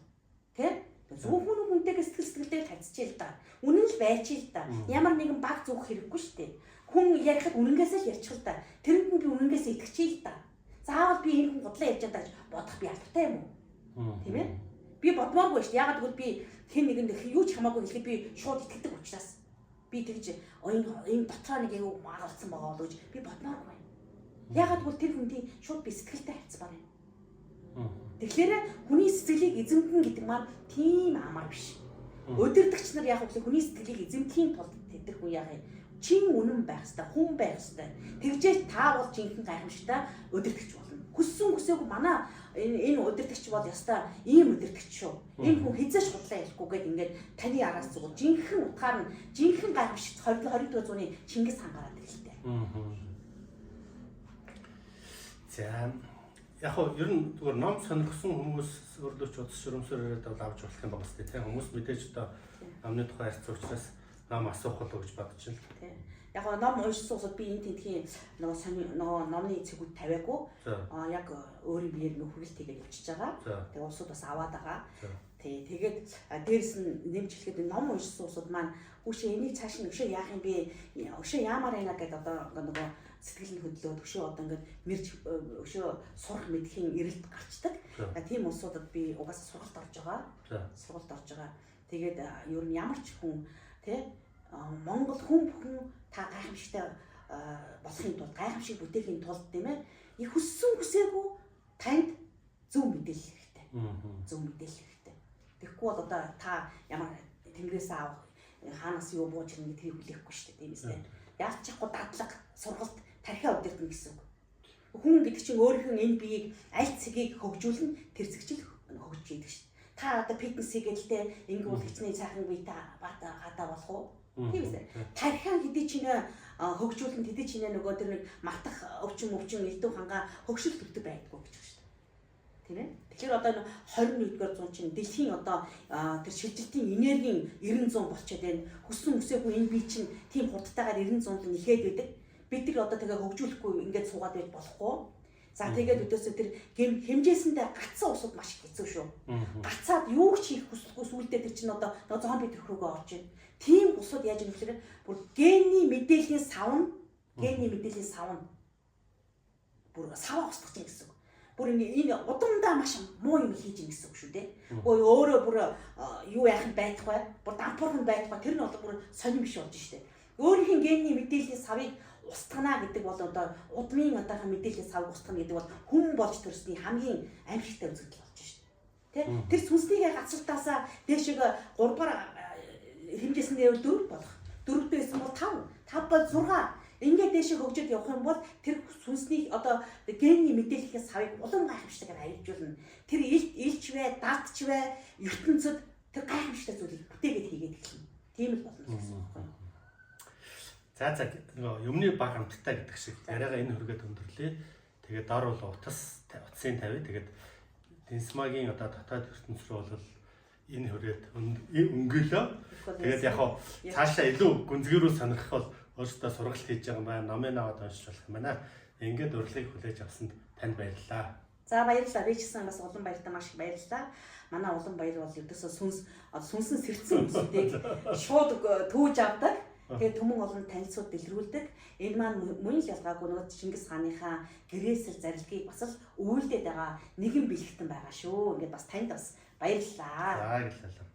Тэ? Зөвхөн хүн хүнтэйгээ сэтгэлдээ тавьчихъя л да. Үнэн л байчих л да. Ямар нэгэн баг зүүх хэрэггүй шүү дээ. Хүн ярихад үнэнгээсээ л ярьчих л да. Тэрэнд нь би үнэнгээсээ итгэчихье л да. Заавал би энэ хүн бодлоо ярьж байгаа гэж бодох би албатай юм уу? Тийм ээ? Би бодмооргүй шүү дээ. Ягаад гэвэл би хэн нэгэнд юу ч хамаагүй хэлэхэд би шууд итгэдэг учраас би тэгж энэ дотроо нэг юу магалцсан байгаа болоо гэж би бодмооргүй. Ягаад гэвэл тэр хүндийн шууд би сэтгэлтэй харьцмаар юм. Тэгэхээр хүний сэтгэлийг эзэмдэн гэдэг маань тийм амар биш. Өдөртөгч нар яг үгүй хүний сэтгэлийг эзэмдэхийн тулд тэр хүн яг чин үнэн байх хэвээр, хүн байх хэвээр. Тэгжээ та бол жинхэнэ гайхамшигтай өдөртөгч болно. Хүссэн хүсээгүй манай энэ өдөртөгч бол ястаа ийм өдөртөгч шүү. Энэ хүн хизээш худлаа ярихгүй гээд ингээд таны араас зүгээр жинхэнэ утгаар нь жинхэнэ гайхамшигт 20-р зууны Чингис хаан гараад ирлээ. За яг хөө ер нь зүгээр ном сонирхсон хүмүүс өөрлөж удас шурамсаар яриад авч болох юм байна сте. Хүмүүс мэдээж одоо номны тухай ярьсан учраас ном асуух болов гэж бодож байна. Тийм. Яг гоо ном уншсан усад би энэ тентхийн нөгөө номны цэгүүд тавиагүй. Яг өөрийн биеэр нөх хүрэлт хийгээд явчихж байгаа. Тэгээ усууд бас аваад байгаа. Тэгээд дээрэс нь нэмж хэлэхэд ном уншсан усууд маань үшээ энийг цааш нь өшөө яах юм бэ? Өшөө яамаар байна гэдэг одоо нөгөө сэтгэл нь хөдлөөд өшөө одоо ингээд мэрж өшөө сурах мэдхийн эрэлт гарчдаг. Тийм усуудад би угаасаа сургалт орж байгаа. Сургалт орж байгаа. Тэгээд ер нь ямар ч хүн тий Монгол хүн бүхэн та гайхамшигтай болохын тулд гайхамшиг бүтээхийн тулд тийм ээ их хүссэн хүсээгүй танд зөв мэдээлэл хэрэгтэй. Зөв мэдээлэл хэрэгтэй. Тэгэхгүй бол одоо та ямар тэнгэрээс аав хаанаас юу бууж ирнэ гэдгийг хүлээхгүй шүү дээ тийм ээ. Яаж ч яахгүй дадлага сургалт тархиа удирдна гэсэн үг. Хүн гэдэг чинь өөрийнхөө энэ биеийг аль цэгийг хөгжүүлнэ тэр зэгчл хөгжиж идэг шүү дээ. Та одоо фитнес хийгээдтэй ингэвэл хичнээн сайхан бие та бата хата болох уу? Тийм ээ. Тархиа хэдий чинь хөгжүүлэн хэдий чинь нөгөө тэр нэг матах өвчин элдв хангаа хөгшил төвтэй байдаггүй гэж байна шүү дээ. Тийм ээ. Тэгэхээр одоо 21-р зуун чинь дэлхийн одоо тэр шилжилтийн энергийн 90-100 болчиход байна. Хүссэн үсээгүй энэ бие чинь тийм хурдтайгаар 90-100-д нэхэд байдаг. Бид тэр одоо тэгээ хөгжүүлэхгүй ингээд суугаад байж болохгүй. За тэгээд өдөөсөө тэр хэмжээсэндээ гацсан усуд маш их хэцүү шүү. Гацаад юу ч хийх хүсэлгүй сүулдэ тэр чинь одоо зомби төрхрөөгөө орж ийн. Тийм усуд яаж юм гэхээр бүр гений мэдээллийн савн бүр саваа устгах юм гэсэн үг. Бүр энэ удамдаа маш муу юм хийж ийн гэсэн үг шүү дээ. Өөрөө бүр юу яах нь байх вэ? Бүр дампуурх нь байх вэ? Тэр нь бол бүр сонирм биш болж штэ. Өөрийнх нь гений мэдээллийн савыг устгана гэдэг бол одоо удмын одоохон мэдээллийн сав устгана гэдэг бол хүн болж төрсний хамгийн амжилттай үзэгдэл болж байна. Тэр сүнсний гацалтаасаа дээшээ 3-аар хэмжээсэндээ 4 болох. 4 дээсэн бол 5 бол 6. Ингээд дээшээ хөгжөөд явах юм бол тэр сүнсний одоо гений мэдээллийн савыг улам гайхамшигтайгаар хариуцуулна. Тэр илч вэ, дадч вэ, ертөнцид тэр гайхамшигтай зүйлийг бүтээгээд хийгээд эхэлнэ. Тийм л болно гэсэн үг байна. За нөгөө юмны баг амттай гэдэг шиг яриагаа энэ хүргээд өндөрлөө. Тэгээд дор бол утсын тавь. Тэгээд Дэнсмагийн одоо дотоод ертөнц рүү бол энэ хүрээд өнгөлөө. Тэгээд яг хаа цаашаа илүү гүнзгийрүү сонирхох бол өөртөө сургалт хийж байгаа юм байна. Номын аваад уншиж болох юм байна. Ингээд урилгыг хүлээж авсанд танд баярлалаа. За баярлалаа. Би ч гэсэн бас улан баяртай маш их баярлалаа. Манай улан баяр бол өдөөсөө сүнсэн сэрцэн хүмүүсийг шууд төөж авдаг. Тэгээд түмэн олон танилцууд дэлгэрүүлдэг. Энэ маань мөн л ялгаагүй нөгөө Чингис хааныхаа гэрээсэл зарилгыг бас л өвүүлдээд байгаа нэгэн бэлгтэн байгаа шүү. Ингээд бас танд бас баярлалаа. За баярлалаа.